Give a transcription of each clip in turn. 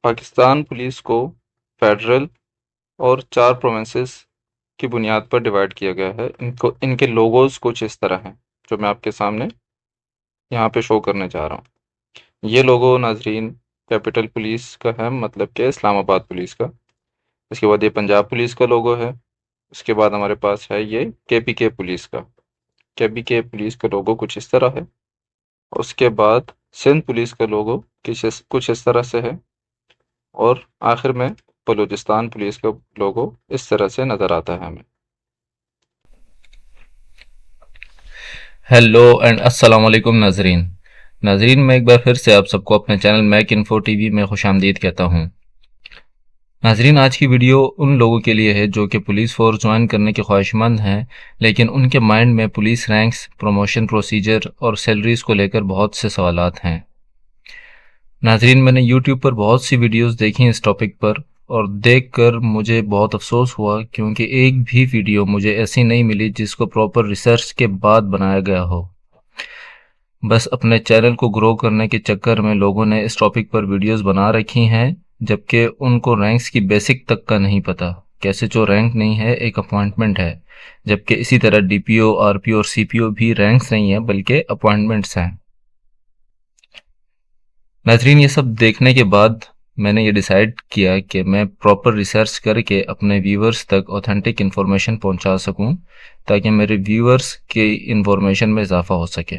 Pakistan police को federal और 4 provinces की बुनियाद पर डिवाइड किया गया है। इनके लोगोज़ कुछ इस तरह हैं, जो मैं आपके सामने यहाँ पे शो करने जा रहा हूँ। ये लोगो नाज़रीन कैपिटल पुलिस का है, मतलब कि इस्लामाबाद पुलिस का। इसके बाद ये पंजाब पुलिस का लोगो है। उसके बाद हमारे पास है ये केपीके पुलिस का। केपीके पुलिस का लोगो कुछ इस तरह है। उसके बाद सिंध पुलिस का लोगो कुछ इस तरह से है। और आखिर में बलूचिस्तान पुलिस का लोगो इस तरह से नज़र आता है हमें। हेलो एंड अस्सलाम वालेकुम नाजरीन। मैं एक बार फिर से आप सबको अपने चैनल मैक इन्फो टीवी में खुशामदीद कहता हूँ। नाजरीन, आज की वीडियो उन लोगों के लिए है जो कि पुलिस फोर्स ज्वाइन करने के ख्वाहिशमंद हैं, लेकिन उनके माइंड में पुलिस रैंक्स, प्रमोशन प्रोसीजर और सैलरीज को लेकर बहुत से सवालात हैं। नाजरीन, मैंने यूट्यूब पर बहुत सी वीडियोस देखी इस टॉपिक पर, और देखकर मुझे बहुत अफसोस हुआ क्योंकि एक भी वीडियो मुझे ऐसी नहीं मिली जिसको प्रॉपर रिसर्च के बाद बनाया गया हो। बस अपने चैनल को ग्रो करने के चक्कर में लोगों ने इस टॉपिक पर वीडियोस बना रखी हैं, जबकि उनको रैंक्स की बेसिक तक का नहीं पता। कैसे जो रैंक नहीं है, एक अपॉइंटमेंट है, जबकि इसी तरह डीपीओ, आरपीओ और सीपीओ भी रैंक्स नहीं है बल्कि अपॉइंटमेंट्स हैं। नाजरीन, ये सब देखने के बाद मैंने ये डिसाइड किया कि मैं प्रॉपर रिसर्च करके अपने व्यूअर्स तक ऑथेंटिक इन्फॉर्मेशन पहुंचा सकूं, ताकि मेरे व्यूअर्स के इन्फॉर्मेशन में इजाफा हो सके।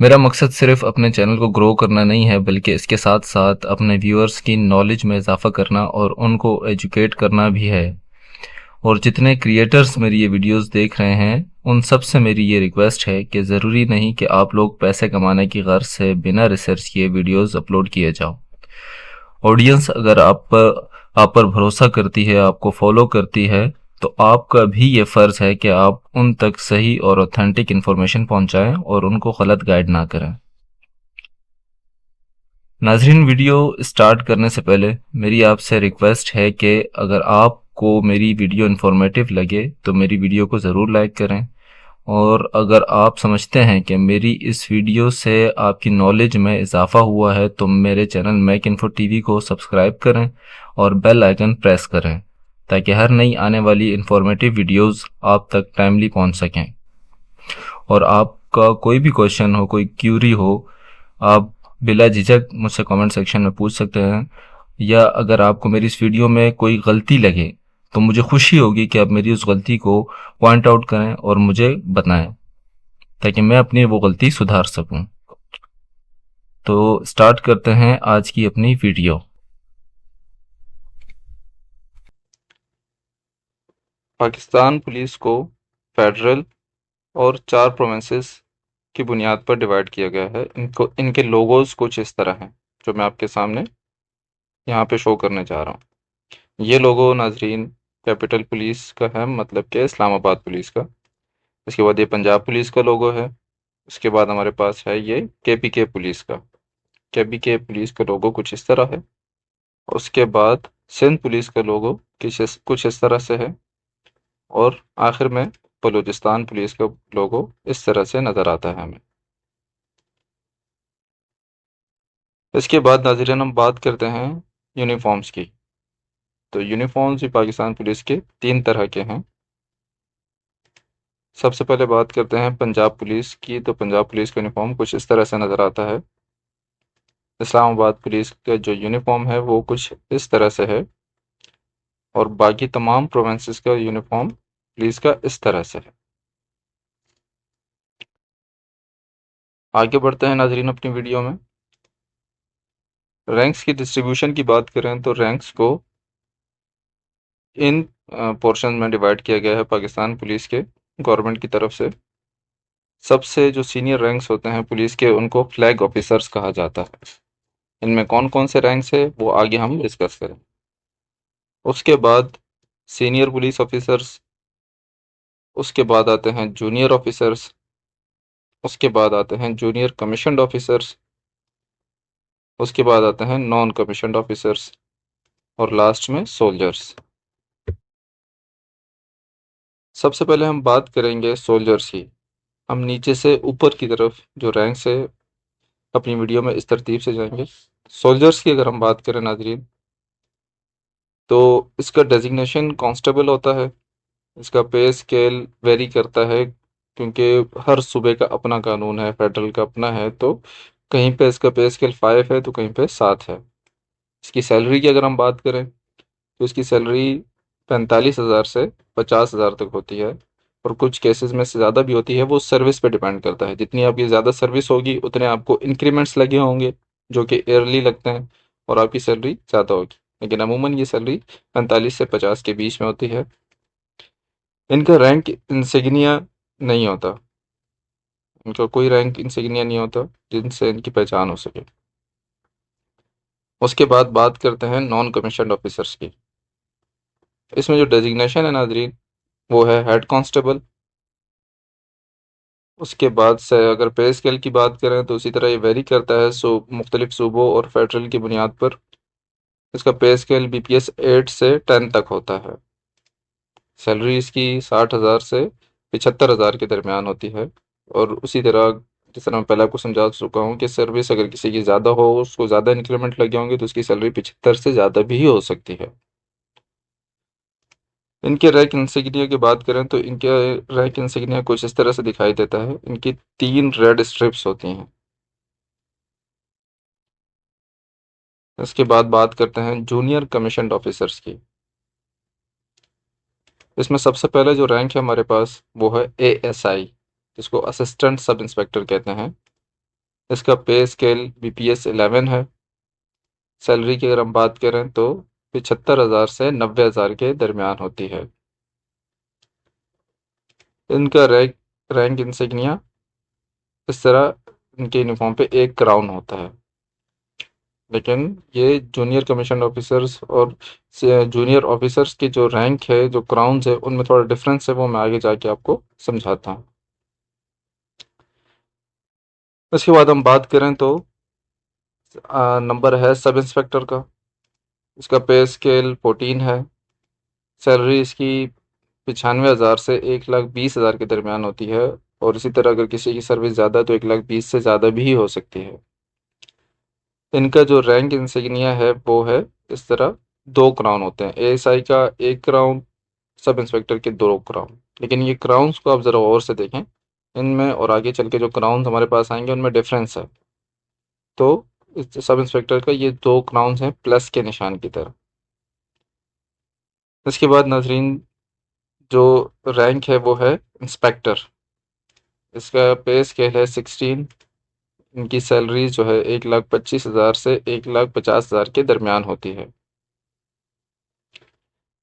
मेरा मकसद सिर्फ अपने चैनल को ग्रो करना नहीं है, बल्कि इसके साथ साथ अपने व्यूअर्स की नॉलेज में इजाफा करना और उनको एजुकेट करना भी है। और जितने क्रिएटर्स मेरी ये वीडियोस देख रहे हैं, उन सब से मेरी ये रिक्वेस्ट है कि ज़रूरी नहीं कि आप लोग पैसे कमाने की गर्ज से बिना रिसर्च किए वीडियोस अपलोड किए जाओ। ऑडियंस अगर आप पर भरोसा करती है, आपको फॉलो करती है, तो आपका भी ये फ़र्ज है कि आप उन तक सही और ऑथेंटिक इन्फॉर्मेशन पहुंचाएं और उनको गलत गाइड ना करें। नाजरीन, वीडियो स्टार्ट करने से पहले मेरी आपसे रिक्वेस्ट है कि अगर आपको मेरी वीडियो इन्फॉर्मेटिव लगे तो मेरी वीडियो को ज़रूर लाइक करें, और अगर आप समझते हैं कि मेरी इस वीडियो से आपकी नॉलेज में इजाफा हुआ है तो मेरे चैनल मैक इन्फो टीवी को सब्सक्राइब करें और बेल आइकन प्रेस करें, ताकि हर नई आने वाली इन्फॉर्मेटिव वीडियोस आप तक टाइमली पहुंच सकें। और आपका कोई भी क्वेश्चन हो, कोई क्यूरी हो, आप बिला झिझक मुझसे कमेंट सेक्शन में पूछ सकते हैं। या अगर आपको मेरी इस वीडियो में कोई गलती लगे तो मुझे खुशी होगी कि आप मेरी उस गलती को पॉइंट आउट करें और मुझे बताएं, ताकि मैं अपनी वो गलती सुधार सकूं। तो स्टार्ट करते हैं आज की अपनी वीडियो। पाकिस्तान पुलिस को फेडरल और 4 प्रोविंसेस की बुनियाद पर डिवाइड किया गया है। इनके लोगोज़ कुछ इस तरह हैं, जो मैं आपके सामने यहाँ पे शो करने जा रहा हूँ। ये लोगो नाज़रीन कैपिटल पुलिस का है, मतलब कि इस्लामाबाद पुलिस का। इसके बाद ये पंजाब पुलिस का लोगो है। उसके बाद हमारे पास है ये केपीके पुलिस का। केपीके पुलिस का लोगो कुछ इस तरह है। उसके बाद सिंध पुलिस का लोगो कुछ इस तरह से है। और आखिर में बलूचिस्तान पुलिस का लोगो इस तरह से नज़र आता है हमें। इसके बाद नाज़रीन हम बात करते हैं यूनिफॉर्म्स की। तो यूनिफॉर्म्स भी पाकिस्तान पुलिस के 3 तरह के हैं। सबसे पहले बात करते हैं पंजाब पुलिस की। तो पंजाब पुलिस का यूनिफॉर्म कुछ इस तरह से नज़र आता है। इस्लामाबाद पुलिस का जो यूनिफॉर्म है वो कुछ इस तरह से है। और बाकी तमाम प्रोविंसेस का यूनिफॉर्म पुलिस का इस तरह से है। आगे बढ़ते हैं नाजरीन अपनी वीडियो में। रैंक्स की डिस्ट्रीब्यूशन की बात करें तो रैंक्स को इन पोर्शन में डिवाइड किया गया है पाकिस्तान पुलिस के गवर्नमेंट की तरफ से। सबसे जो सीनियर रैंक्स होते हैं पुलिस के, उनको फ्लैग ऑफिसर्स कहा जाता है। इनमें कौन कौन से रैंक्स है वो आगे हम डिस्कस करें। उसके बाद सीनियर पुलिस ऑफिसर्स, उसके बाद आते हैं जूनियर ऑफिसर्स, उसके बाद आते हैं जूनियर कमीशन्ड ऑफिसर्स, उसके बाद आते हैं नॉन कमीशन्ड ऑफिसर्स, और लास्ट में सोल्जर्स। सबसे पहले हम बात करेंगे सोल्जर्स की। हम नीचे से ऊपर की तरफ जो रैंक्स है अपनी वीडियो में इस तरतीब से जाएंगे। सोल्जर्स की अगर हम बात करें नाजरीन, तो इसका डेजिग्नेशन कांस्टेबल होता है। इसका पे स्केल वेरी करता है, क्योंकि हर सूबे का अपना कानून है, फेडरल का अपना है। तो कहीं पे इसका पे स्केल 5 है तो कहीं पे 7 है। इसकी सैलरी की अगर हम बात करें, तो इसकी सैलरी 45,000 से 50,000 तक होती है। और कुछ केसेस में से ज़्यादा भी होती है, वो सर्विस पे डिपेंड करता है। जितनी आपकी ज़्यादा सर्विस होगी उतने आपको इंक्रीमेंट्स लगे होंगे, जो कि ईयरली लगते हैं, और आपकी सैलरी ज़्यादा होगी। लेकिन अमूमन ये सैलरी 45 से 50 के बीच में होती है। इनका रैंक इंसिग्निया नहीं होता। इनका कोई रैंक इंसिग्निया नहीं होता जिनसे इनकी पहचान हो सके। उसके बाद बात करते हैं नॉन कमीशन्ड ऑफिसर्स की। इसमें जो डेजिग्नेशन है नाजरीन, वो है हेड कांस्टेबल। उसके बाद से अगर पे स्केल की बात करें तो उसी तरह ये वेरी करता है, मुख्तलिफ सूबों और फेडरल की बुनियाद पर। इसका पे स्केल BPS 8 से 10 तक होता है। सैलरी इसकी 60,000 से 75,000 के दरमियान होती है। और उसी तरह, जिस तरह मैं पहले आपको समझा चुका हूँ कि सर्विस अगर किसी की ज़्यादा हो, उसको ज़्यादा इंक्रीमेंट लगे होंगे, तो उसकी सैलरी 75 से ज़्यादा भी हो सकती है। इनके रैंक इंसिग्निया की बात करें तो इनके रैंक इंसिग्निया कुछ इस तरह से दिखाई देता है। इनकी 3 रेड स्ट्रिप्स होती हैं। इसके बाद बात करते हैं जूनियर कमीशन्ड ऑफिसर्स की। इसमें सबसे पहले जो रैंक है हमारे पास, वो है ASI, जिसको असिस्टेंट सब इंस्पेक्टर कहते हैं। इसका पे स्केल BPS 11 है। सैलरी की अगर हम बात करें तो 75,000 से 90,000 के दरमियान होती है। इनका रैंक रैंक इंसिग्निया इस तरह, इनके यूनिफॉर्म पे एक क्राउन होता है। लेकिन ये जूनियर कमीशन ऑफिसर्स और जूनियर ऑफिसर्स की जो रैंक है, जो क्राउन्स है, उनमें थोड़ा डिफरेंस है, वो मैं आगे जाके आपको समझाता हूँ। इसके बाद हम बात करें तो नंबर है सब इंस्पेक्टर का। इसका पे स्केल 14 है। सैलरी इसकी 95,000 से 1,20,000 के दरमियान होती है। और इसी तरह अगर किसी की सर्विस ज़्यादा है तो 1,20,000 से ज़्यादा भी हो सकती है। इनका जो रैंक इंसिग्निया है वो है इस तरह, दो क्राउन होते हैं। ASI का एक क्राउन, सब इंस्पेक्टर के दो क्राउन। लेकिन ये क्राउन्स को आप ज़रा और से देखें, इनमें और आगे चल के जो क्राउन्स हमारे पास आएंगे उनमें डिफरेंस है। तो इस सब इंस्पेक्टर का ये दो क्राउन्स हैं प्लस के निशान की तरह। इसके बाद नाजरीन, जो रैंक है वो है इंस्पेक्टर। इसका पे स्केल है 16। इनकी सैलरी जो है 1,25,000 से 1,50,000 के दरमियान होती है।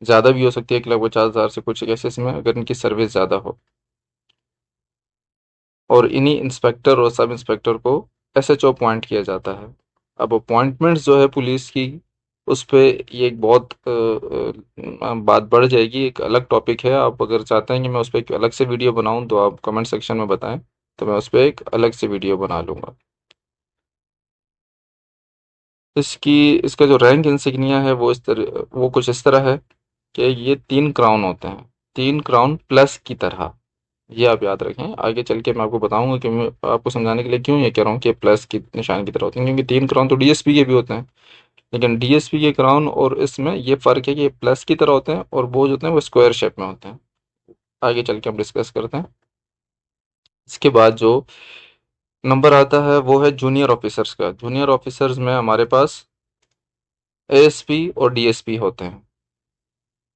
ज़्यादा भी हो सकती है 1,50,000 से कुछ केसेस में, अगर इनकी सर्विस ज़्यादा हो। और इन्हीं इंस्पेक्टर और सब इंस्पेक्टर को SHO अपॉइंट किया जाता है। अब अपॉइंटमेंट्स जो है पुलिस की, उस पे ये एक बहुत बात बढ़ जाएगी, एक अलग टॉपिक है। आप अगर चाहते हैं कि मैं उस पर एक अलग से वीडियो बनाऊं तो आप कमेंट सेक्शन में बताएं, तो मैं उस पर एक अलग से वीडियो बना लूँगा। इसकी इसका जो रैंक इंसिग्निया है वो इस तरह, वो कुछ इस तरह है कि ये 3 क्राउन होते हैं, 3 क्राउन प्लस की तरह। ये आप याद रखें, आगे चल के मैं आपको बताऊंगा कि मैं आपको समझाने के लिए क्यों ये कह रहा हूँ कि प्लस की निशान की तरह होते हैं। क्योंकि 3 क्राउन तो DSP के भी होते हैं, लेकिन DSP के क्राउन और इसमें ये फ़र्क है कि ये प्लस की तरह होते हैं, और वो जो होते हैं वो स्क्वायर शेप में होते हैं। आगे चल के हम डिस्कस करते हैं। इसके बाद जो नंबर आता है वो है जूनियर ऑफिसर्स का। जूनियर ऑफिसर्स में हमारे पास ASP और DSP होते हैं।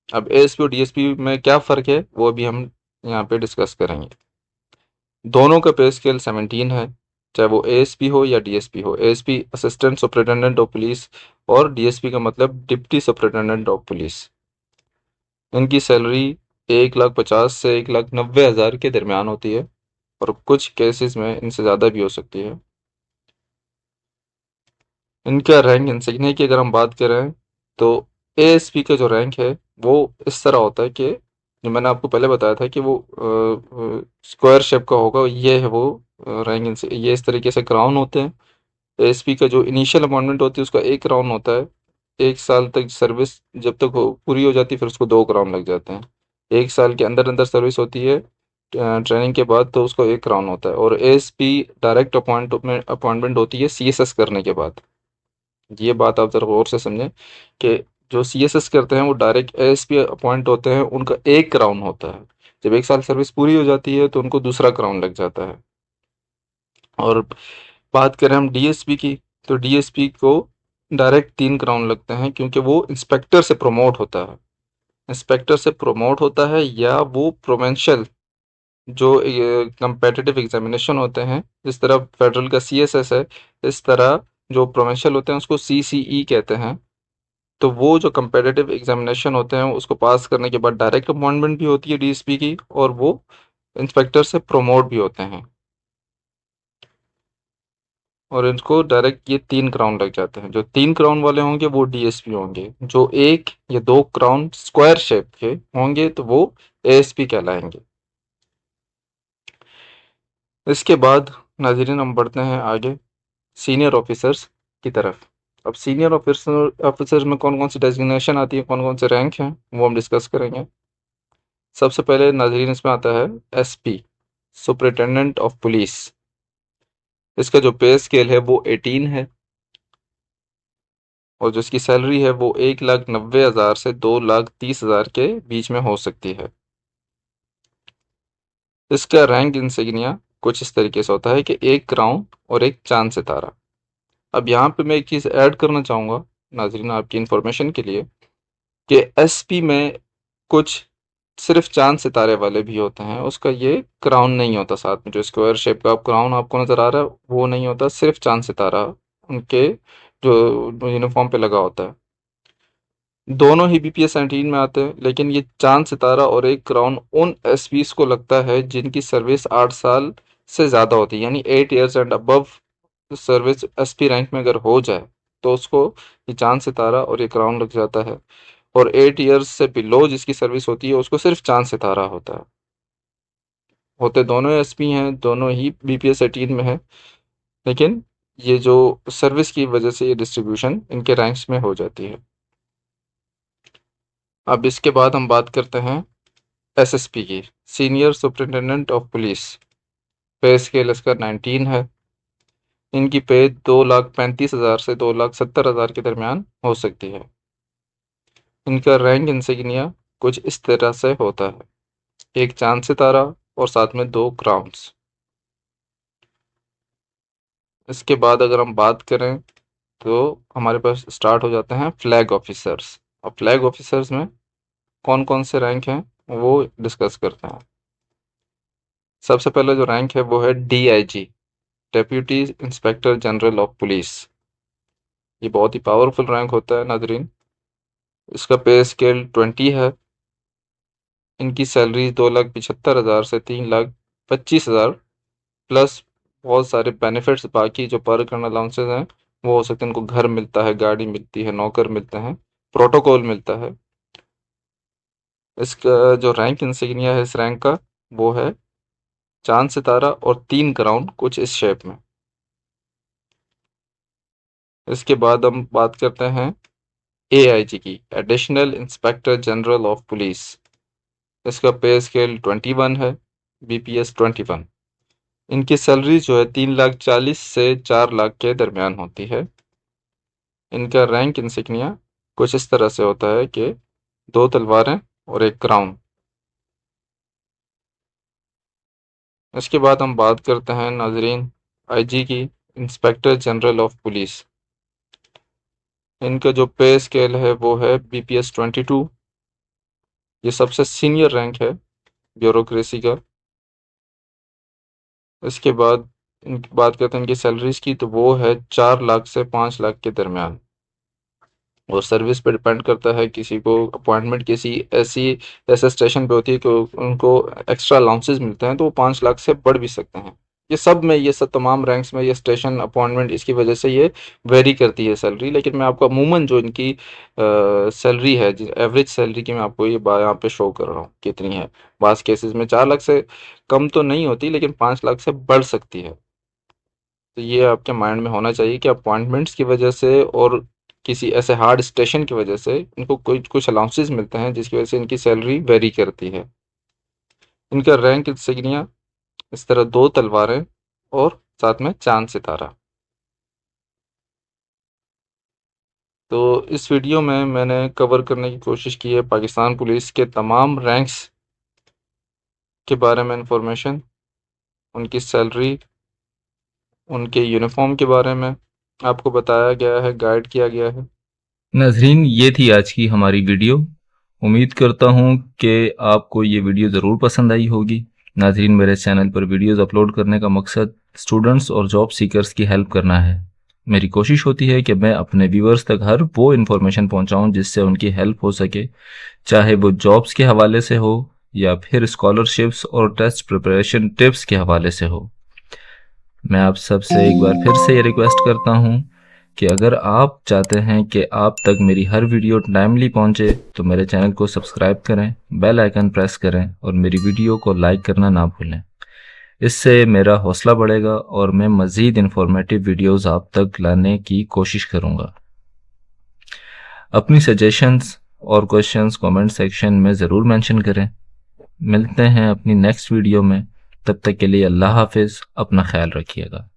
अब ASP और DSP में क्या फ़र्क है वो अभी हम यहाँ पे डिस्कस करेंगे। दोनों का पे स्केल 17 है, चाहे वो ASP हो या DSP हो। ASP assistant superintendent of police, और DSP का मतलब डिप्टी सुपरिटेंडेंट ऑफ पुलिस। इनकी सैलरी 1,50,000 से 1,90,000 के दरमियान होती है, और कुछ केसेस में इनसे ज़्यादा भी हो सकती है। इनका रैंक इंसिग्निया की अगर हम बात करें तो ASP का जो रैंक है वो इस तरह होता है कि, जो मैंने आपको पहले बताया था कि वो स्क्वायर शेप का होगा, ये है वो रैंक। ये इस तरीके से क्राउन होते हैं। ASP का जो इनिशियल अपॉइंटमेंट होती है उसका एक क्राउन होता है। 1 साल तक सर्विस जब तक पूरी हो जाती है फिर उसको 2 क्राउन लग जाते हैं। 1 साल के अंदर अंदर सर्विस होती है ट्रेनिंग के बाद, तो उसको एक क्राउन होता है। और ASP डायरेक्ट अपॉइंटमेंट होती है CSS करने के बाद। ये बात आप ज़रा गौर से समझें कि जो सीएसएस करते हैं वो डायरेक्ट एएसपी अपॉइंट होते हैं, उनका एक क्राउन होता है। जब 1 साल सर्विस पूरी हो जाती है तो उनको दूसरा क्राउन लग जाता है। और बात करें हम डीएसपी की, तो डीएसपी को डायरेक्ट 3 क्राउन लगते हैं, क्योंकि वो इंस्पेक्टर से प्रमोट होता है। इंस्पेक्टर से प्रमोट होता है, या वो प्रोविंशियल जो कंपेटिटिव एग्जामिनेशन होते हैं, जिस तरह फेडरल का सीएसएस है, इस तरह जो प्रोविंशियल होते हैं उसको सीसीई कहते हैं। तो वो जो कंपेटिटिव एग्जामिनेशन होते हैं उसको पास करने के बाद डायरेक्ट अपॉइंटमेंट भी होती है डीएसपी की, और वो इंस्पेक्टर से प्रमोट भी होते हैं। और इनको डायरेक्ट ये 3 क्राउन लग जाते हैं। जो 3 क्राउन वाले होंगे वो डीएसपी होंगे, जो 1 या 2 क्राउन स्क्वायर शेप के होंगे तो वो एएसपी कहलाएंगे। इसके बाद नाज़रीन हम बढ़ते हैं आगे सीनियर ऑफिसर्स की तरफ। अब सीनियर ऑफिसर ऑफिसर्स में कौन कौन सी डेजिग्नेशन आती है, कौन कौन से रैंक हैं, वो हम डिस्कस करेंगे। सबसे पहले नाज़रीन इसमें आता है एसपी, सुपरिटेंडेंट ऑफ पुलिस। इसका जो पे स्केल है वो 18 है, और जो इसकी सैलरी है वो 1,90,000 से 2,30,000 के बीच में हो सकती है। इसका रैंक इंसिग्निया कुछ इस तरीके से होता है कि 1 क्राउन और 1 चांद सितारा। अब यहाँ पे मैं एक चीज़ ऐड करना चाहूँगा नाजरीन आपकी इंफॉर्मेशन के लिए, कि एसपी में कुछ सिर्फ चांद सितारे वाले भी होते हैं, उसका ये क्राउन नहीं होता। साथ में जो स्क्वायर शेप का क्राउन आपको नज़र आ रहा है वो नहीं होता, सिर्फ चांद सितारा उनके जो यूनिफॉर्म पे लगा होता है। दोनों ही बीपीएस 19 में आते हैं, लेकिन ये चांद सितारा और 1 क्राउन उन एसपीज को लगता है जिनकी सर्विस 8 साल से ज़्यादा होती है, यानी 8 years and above service SP rank में अगर हो जाए तो उसको ये चांद सितारा और ये क्राउन लग जाता है। और 8 years से बिलो जिसकी सर्विस होती है उसको सिर्फ चांद सितारा होता है। होते दोनों एसपी हैं, दोनों ही बीपीएस 18 में है, लेकिन ये जो सर्विस की वजह से ये डिस्ट्रीब्यूशन इनके रैंक्स में हो जाती है। अब इसके बाद हम बात करते हैं एसएसपी की, सीनियर सुपरिटेंडेंट ऑफ पुलिस। पे स्केल इसका 19 है। इनकी पे 2,35,000 से 2,70,000 के दरमियान हो सकती है। इनका रैंक इंसिग्निया कुछ इस तरह से होता है, 1 चांद सितारा और साथ में 2 क्राउन्स। इसके बाद अगर हम बात करें तो हमारे पास स्टार्ट हो जाते हैं फ्लैग ऑफिसर्स। अब फ्लैग ऑफिसर्स में कौन कौन से रैंक हैं वो डिस्कस करते हैं। सबसे पहले जो रैंक है वो है DIG, deputy inspector general of police. ये बहुत ही पावरफुल रैंक होता है नाजरीन। इसका पे स्केल 20 है। इनकी सैलरी 2,75,000 से 3,25,000, प्लस बहुत सारे बेनिफिट्स बाकी जो पर करना अलाउंसेस हैं वो हो सकते हैं। इनको घर मिलता है, गाड़ी मिलती है, नौकर मिलते हैं, प्रोटोकॉल मिलता है। इसका जो रैंक इंसिग्निया है इस रैंक का वो है चांद सितारा और 3 क्राउन कुछ इस शेप में। इसके बाद हम बात करते हैं एआईजी की, additional inspector general of police. इसका पे स्केल 21 है, बीपीएस 21। इनकी सैलरी जो है 3,40,000 से 4 लाख के दरमियान होती है। इनका रैंक इंसिग्निया कुछ इस तरह से होता है कि 2 तलवारें और 1 क्राउन। इसके बाद हम बात करते हैं नाजरीन आईजी की, इंस्पेक्टर जनरल ऑफ पुलिस। इनका जो पे स्केल है वो है बीपीएस 22। ये सबसे सीनियर रैंक है ब्यूरोक्रेसी का। इसके बाद इनकी बात करते हैं इनकी सैलरीज की, तो वो है 4 लाख से 5 लाख के दरमियान। और सर्विस पे डिपेंड करता है, किसी को अपॉइंटमेंट किसी ऐसी ऐसे स्टेशन पे होती है कि उनको एक्स्ट्रा अलाउंसेस मिलते हैं तो वो 5 लाख से बढ़ भी सकते हैं। ये सब में, ये सब तमाम रैंक्स में, ये स्टेशन अपॉइंटमेंट इसकी वजह से ये वेरी करती है सैलरी। लेकिन मैं आपको अमूमन जो इनकी सैलरी है, एवरेज सैलरी की, मैं आपको ये यहाँ पे शो कर रहा हूँ कितनी है। बास केसेस में 4 लाख से कम तो नहीं होती, लेकिन 5 लाख से बढ़ सकती है। तो ये आपके माइंड में होना चाहिए कि अपॉइंटमेंट्स की वजह से और किसी ऐसे हार्ड स्टेशन की वजह से इनको कुछ कुछ अलाउंसेस मिलते हैं, जिसकी वजह से इनकी सैलरी वेरी करती है। इनका रैंक इंसिग्निया इस तरह 2 तलवारें और साथ में चांद सितारा। तो इस वीडियो में मैंने कवर करने की कोशिश की है पाकिस्तान पुलिस के तमाम रैंक्स के बारे में इंफॉर्मेशन, उनकी सैलरी, उनके यूनिफॉर्म के बारे में आपको बताया गया है, गाइड किया गया है। नाजरीन, ये थी आज की हमारी वीडियो। उम्मीद करता हूँ कि आपको ये वीडियो ज़रूर पसंद आई होगी। नाजरीन, मेरे चैनल पर वीडियोस अपलोड करने का मकसद स्टूडेंट्स और जॉब सीकर्स की हेल्प करना है। मेरी कोशिश होती है कि मैं अपने व्यूअर्स तक हर वो इन्फॉर्मेशन पहुंचाऊं जिससे उनकी हेल्प हो सके, चाहे वो जॉब्स के हवाले से हो या फिर स्कॉलरशिप्स और टेस्ट प्रिपरेशन टिप्स के हवाले से हो। मैं आप सबसे एक बार फिर से ये रिक्वेस्ट करता हूँ कि अगर आप चाहते हैं कि आप तक मेरी हर वीडियो टाइमली पहुंचे तो मेरे चैनल को सब्सक्राइब करें, बेल आइकन प्रेस करें और मेरी वीडियो को लाइक करना ना भूलें। इससे मेरा हौसला बढ़ेगा और मैं मज़ीद इन्फॉर्मेटिव वीडियोस आप तक लाने की कोशिश करूँगा। अपनी सजेशंस और क्वेश्चंस कमेंट सेक्शन में ज़रूर मेंशन करें। मिलते हैं अपनी नेक्स्ट वीडियो में। तब तक के लिए अल्लाह हाफिज़, अपना ख्याल रखिएगा।